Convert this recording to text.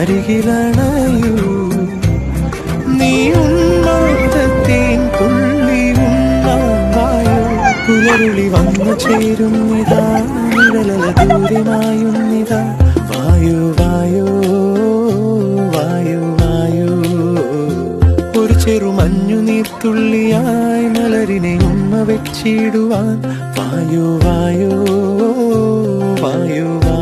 അരികിലണയൂ. നീ ഉന്മാദത്തേൻ തുള്ളി ഉണ്ണാൻ വായോ. പുലരുളി വന്നു ചേരുന്നിതാ, നിഴലല ദൂരമായുന്നിതാ. വായോ വായോ വായോ വായോ. ഒരു ചെറുമഞ്ഞു നീർത്തുള്ളിയായി മലരിനെ ഉമ്മ വെച്ചിടുവാൻ. വായോ വായോ വായോ വായോ.